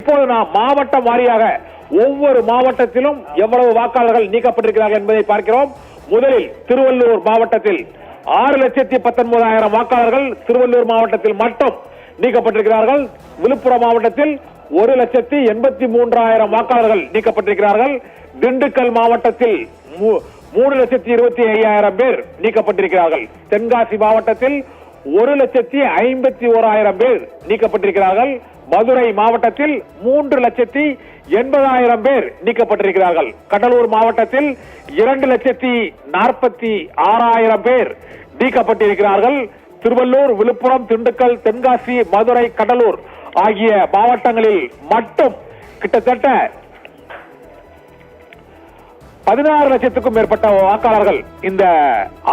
இப்போது நாம் மாவட்டம் வாரியாக ஒவ்வொரு மாவட்டத்திலும் எவ்வளவு வாக்காளர்கள் நீக்கப்பட்டிருக்கிறார்கள் என்பதை பார்க்கிறோம். முதலில் திருவள்ளூர் மாவட்டத்தில் 6,19,000 வாக்காளர்கள் திருவள்ளூர் மாவட்டத்தில் மட்டும் நீக்கப்பட்டிருக்கிறார்கள். விழுப்புரம் மாவட்டத்தில் 1,83,000 வாக்காளர்கள் நீக்கப்பட்டிருக்கிறார்கள். திண்டுக்கல் மாவட்டத்தில் 3,25,000 பேர் நீக்கப்பட்டிருக்கிறார்கள். தென்காசி மாவட்டத்தில் 1,51,000 பேர் நீக்கப்பட்டிருக்கிறார்கள். மதுரை மாவட்டத்தில் 3,80,000 பேர் நீக்கப்பட்டிருக்கிறார்கள். கடலூர் மாவட்டத்தில் 2,46,000 பேர் நீக்கப்பட்டிருக்கிறார்கள். திருவள்ளூர், விழுப்புரம், திண்டுக்கல், தென்காசி, மதுரை, கடலூர் ஆகிய மாவட்டங்களில் மட்டும் கிட்டத்தட்ட 16 லட்சத்துக்கும் மேற்பட்ட வாக்காளர்கள், இந்த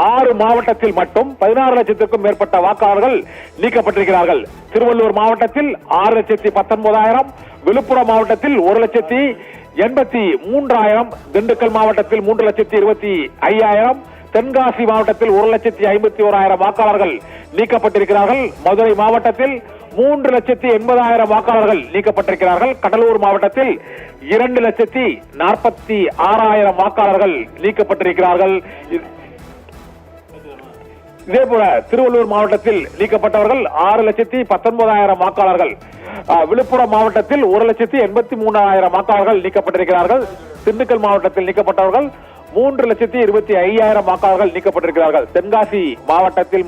6 மாவட்டத்தில் மட்டும் 16 லட்சத்துக்கும் மேற்பட்ட வாக்காளர்கள் நீக்கப்பட்டிருக்கிறார்கள். திருவள்ளூர் மாவட்டத்தில் 6,19,000, விழுப்புரம் மாவட்டத்தில் 1,83,000, திண்டுக்கல் மாவட்டத்தில் 3,25,000, தென்காசி மாவட்டத்தில் 1,51,000 வாக்காளர்கள் நீக்கப்பட்டிருக்கிறார்கள். மதுரை மாவட்டத்தில் 3,80,000 வாக்காளர்கள் நீக்கப்பட்டிருக்கிறார்கள். கடலூர் மாவட்டத்தில் 2,46,000 வாக்காளர்கள் நீக்கப்பட்டிருக்கிறார்கள். இதே போல திருவள்ளூர் மாவட்டத்தில் நீக்கப்பட்டவர்கள் 6,19,000 வாக்காளர்கள். விழுப்புரம் மாவட்டத்தில் 1,83,000 வாக்காளர்கள் நீக்கப்பட்டிருக்கிறார்கள். திண்டுக்கல் மாவட்டத்தில் நீக்கப்பட்டவர்கள் 3,25,000 வாக்காளர்கள் நீக்கப்பட்டிருக்கிறார்கள். தென்காசி மாவட்டத்தில்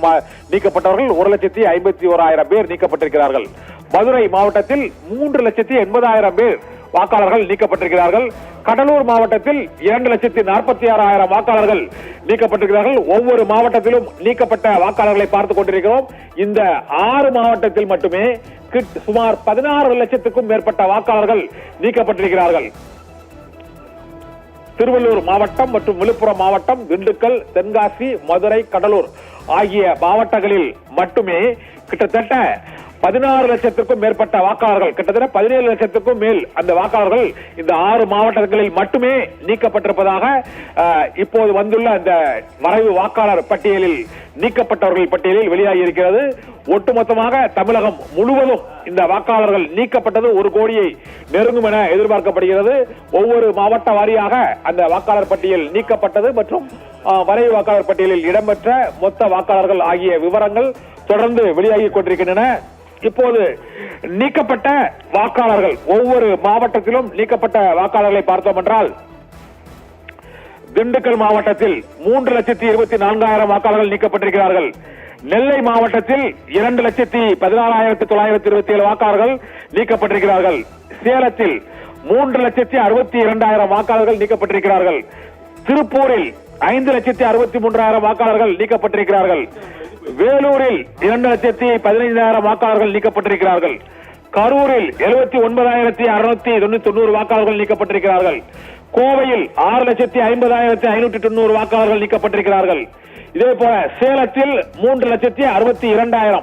நீக்கப்பட்டவர்கள் 1,51,000 பேர் நீக்கப்பட்டிருக்கிறார்கள். மதுரை மாவட்டத்தில் 3,80,000 பேர் வாக்காளர்கள் நீக்கப்பட்டிருக்கிறார்கள். கடலூர் மாவட்டத்தில் 2,46,000 வாக்காளர்கள் நீக்கப்பட்டிருக்கிறார்கள். ஒவ்வொரு மாவட்டத்திலும் நீக்கப்பட்ட வாக்காளர்களை பார்த்துக் கொண்டிருக்கிறோம். இந்த 6 மாவட்டத்தில் மட்டுமே சுமார் 16 லட்சத்துக்கும் மேற்பட்ட வாக்காளர்கள் நீக்கப்பட்டிருக்கிறார்கள். திருவள்ளூர் மாவட்டம் மற்றும் விழுப்புரம் மாவட்டம், திண்டுக்கல், தென்காசி, மதுரை, கடலூர் ஆகிய மாவட்டங்களில் மட்டுமே கிட்டத்தட்ட 16 லட்சத்திற்கும் மேற்பட்ட வாக்காளர்கள், கிட்டத்தட்ட 17 லட்சத்துக்கும் மேல் அந்த வாக்காளர்கள் இந்த 6 மாவட்டங்களில் மட்டுமே நீக்கப்பட்டிருப்பதாக இப்போது வந்துள்ள அந்த வரைவு வாக்காளர் பட்டியலில், நீக்கப்பட்டவர்கள் பட்டியலில் வெளியாகி இருக்கிறது. ஒட்டுமொத்தமாக தமிழகம் முழுவதும் இந்த வாக்காளர்கள் நீக்கப்பட்டது 1 கோடியை நெருங்கும் என எதிர்பார்க்கப்படுகிறது. ஒவ்வொரு மாவட்ட வாரியாக அந்த வாக்காளர் பட்டியல் நீக்கப்பட்டது மற்றும் வரைவு வாக்காளர் பட்டியலில் இடம்பெற்ற மொத்த வாக்காளர்கள் ஆகிய விவரங்கள் தொடர்ந்து வெளியாகி கொண்டிருக்கின்றன. இப்போது நீக்கப்பட்ட வாக்காளர்கள், ஒவ்வொரு மாவட்டத்திலும் நீக்கப்பட்ட வாக்காளர்களை பார்த்தோம் என்றால், திண்டுக்கல் மாவட்டத்தில் 3,24,000 வாக்காளர்கள் நீக்கப்பட்டிருக்கிறார்கள். நெல்லை மாவட்டத்தில் 2,14,927 வாக்காளர்கள் நீக்கப்பட்டிருக்கிறார்கள். சேலத்தில் 3,62,000 வாக்காளர்கள் நீக்கப்பட்டிருக்கிறார்கள். திருப்பூரில் 5,63,000 வாக்காளர்கள் நீக்கப்பட்டிருக்கிறார்கள். வேலூரில் 2,15,000 வாக்காளர்கள் நீக்கப்பட்டிருக்கிறார்கள். கரூரில் 79,690 வாக்காளர்கள் நீக்கப்பட்டிருக்கிறார்கள். கோவையில் 6,50,590 வாக்காளர்கள் நீக்கப்பட்டிருக்கிறார்கள். இதே போல சேலத்தில் 3,62,000,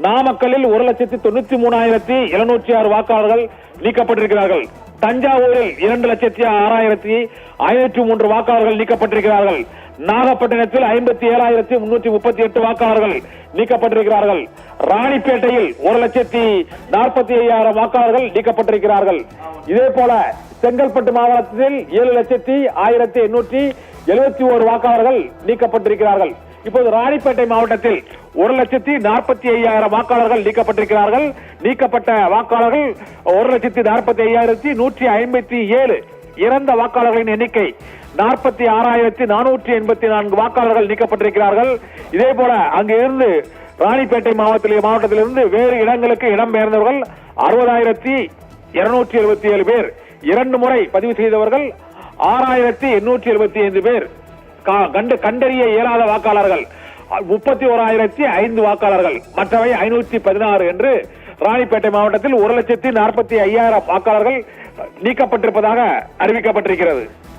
நாமக்கல்லில் 1,93,706 வாக்காளர்கள் நீக்கப்பட்டிருக்கிறார்கள். தஞ்சாவூரில் 2,06,503 வாக்காளர்கள் நீக்கப்பட்டிருக்கிறார்கள். நாகப்பட்டினத்தில் 57,338 வாக்காளர்கள் நீக்கப்பட்டிருக்கிறார்கள். ராணிப்பேட்டையில் 1,45,000 வாக்காளர்கள் நீக்கப்பட்டிருக்கிறார்கள். இதே போல செங்கல்பட்டு மாவட்டத்தில் 7,01,871 வாக்காளர்கள் நீக்கப்பட்டிருக்கிறார்கள். இப்போது ராணிப்பேட்டை மாவட்டத்தில் 1,45,000 வாக்காளர்கள் நீக்கப்பட்டிருக்கிறார்கள். நீக்கப்பட்ட வாக்காளர்கள் 1,45,157. இறந்த வாக்காளர்களின் எண்ணிக்கை 46,484 வாக்காளர்கள் நீக்கப்பட்டிருக்கிறார்கள். இதே போல அங்கிருந்து ராணிப்பேட்டை மாவட்டத்திலிருந்து வேறு இடங்களுக்கு இடம்பெயர்ந்தவர்கள் 60,277 பேர். 2 முறை பதிவு செய்தவர்கள் 6,875 பேர். கண்டறிய இயலாத வாக்காளர்கள் 31,005 வாக்காளர்கள், மற்றவை 516 என்று ராணிப்பேட்டை மாவட்டத்தில் 1,45,000 வாக்காளர்கள் நீக்கப்பட்டிருப்பதாக அறிவிக்கப்பட்டிருக்கிறது.